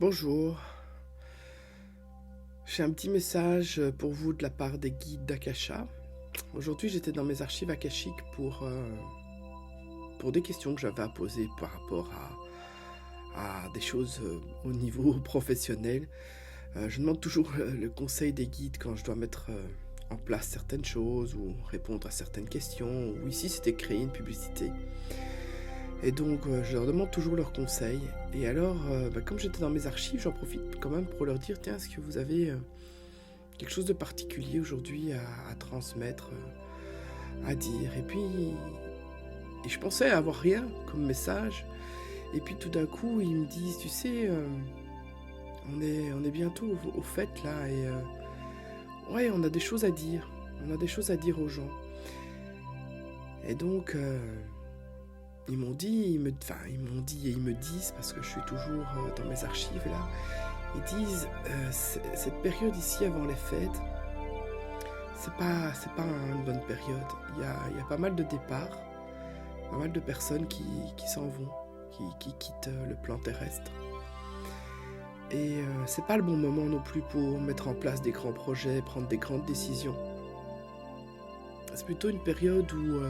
Bonjour, j'ai un petit message pour vous de la part des guides d'Akasha. Aujourd'hui, j'étais dans mes archives akashiques pour des questions que j'avais à poser par rapport à des choses au niveau professionnel. Je demande toujours le conseil des guides quand je dois mettre en place certaines choses ou répondre à certaines questions, ou ici c'était créer une publicité. Et donc, je leur demande toujours leurs conseils. Et alors, comme j'étais dans mes archives, j'en profite quand même pour leur dire, tiens, est-ce que vous avez quelque chose de particulier aujourd'hui à transmettre, à dire. Et je pensais avoir rien comme message. Et puis tout d'un coup, ils me disent, tu sais, on est bientôt au fait là. Et ouais, on a des choses à dire. On a des choses à dire aux gens. Et donc... ils m'ont dit et ils me disent, parce que je suis toujours dans mes archives là, ils disent cette période ici avant les fêtes, c'est pas une bonne période. Il y a pas mal de départs, pas mal de personnes qui s'en vont, qui quittent le plan terrestre. Et c'est pas le bon moment non plus pour mettre en place des grands projets, prendre des grandes décisions. C'est plutôt une période où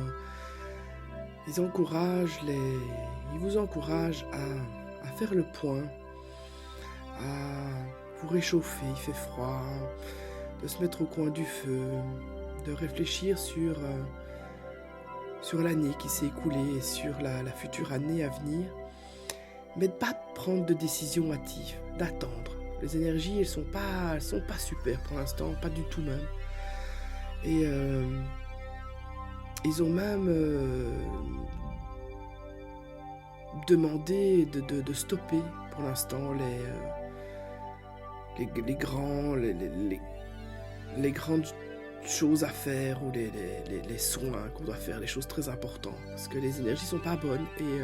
ils vous encouragent à faire le point, à vous réchauffer, il fait froid, de se mettre au coin du feu, de réfléchir sur l'année qui s'est écoulée et sur la future année à venir, mais de ne pas prendre de décision hâtive, d'attendre. Les énergies, elles sont pas super pour l'instant, pas du tout même. Et ils ont même demandé de stopper pour l'instant les grandes choses à faire ou les soins qu'on doit faire, les choses très importantes. Parce que les énergies sont pas bonnes et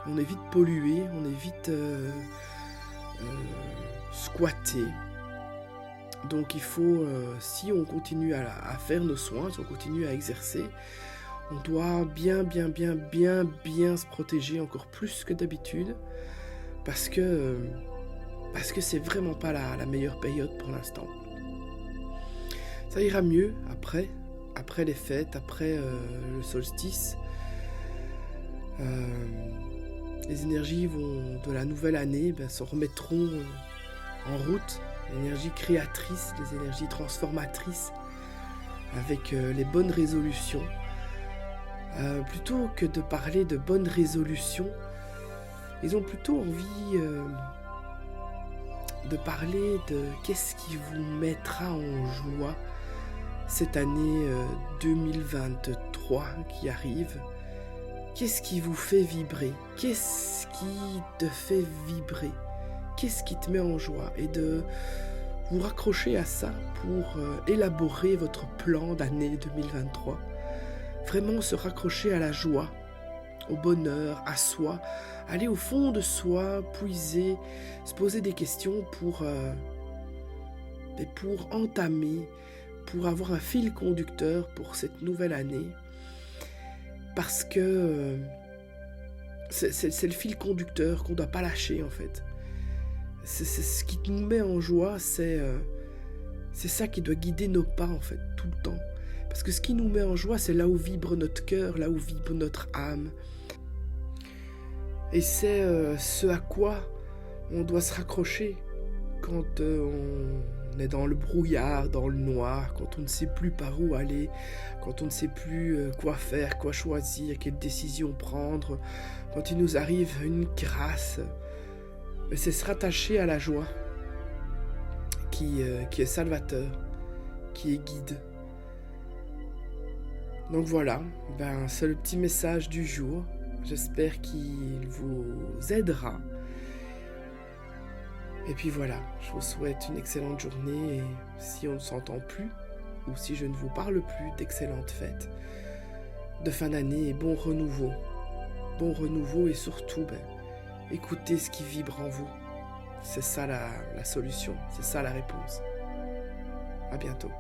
on est vite pollué, on est vite squatté. Donc il faut, si on continue à faire nos soins, si on continue à exercer, on doit bien se protéger encore plus que d'habitude, parce que c'est vraiment pas la meilleure période pour l'instant. Ça ira mieux après les fêtes, après le solstice. Les énergies de la nouvelle année se remettront en route. L'énergie créatrice, les énergies transformatrices, avec les bonnes résolutions. Plutôt que de parler de bonnes résolutions, ils ont plutôt envie de parler de qu'est-ce qui vous mettra en joie cette année 2023 qui arrive. Qu'est-ce qui vous fait vibrer? Qu'est-ce qui te fait vibrer? Qu'est-ce qui te met en joie? Et de vous raccrocher à ça pour élaborer votre plan d'année 2023. Vraiment se raccrocher à la joie, au bonheur, à soi, aller au fond de soi, puiser, se poser des questions pour entamer, pour avoir un fil conducteur pour cette nouvelle année. Parce que c'est le fil conducteur qu'on ne doit pas lâcher en fait. C'est ce qui nous met en joie, c'est ça qui doit guider nos pas en fait, tout le temps. Parce que ce qui nous met en joie, c'est là où vibre notre cœur, là où vibre notre âme. Et c'est ce à quoi on doit se raccrocher quand on est dans le brouillard, dans le noir, quand on ne sait plus par où aller, quand on ne sait plus quoi faire, quoi choisir, quelle décision prendre, quand il nous arrive une grâce. Mais c'est se rattacher à la joie qui est salvateur, qui est guide. Donc voilà, c'est le petit message du jour. J'espère qu'il vous aidera. Et puis voilà, je vous souhaite une excellente journée. Et si on ne s'entend plus, ou si je ne vous parle plus, d'excellentes fêtes de fin d'année et bon renouveau. Bon renouveau et surtout, écoutez ce qui vibre en vous. C'est ça la solution, c'est ça la réponse. À bientôt.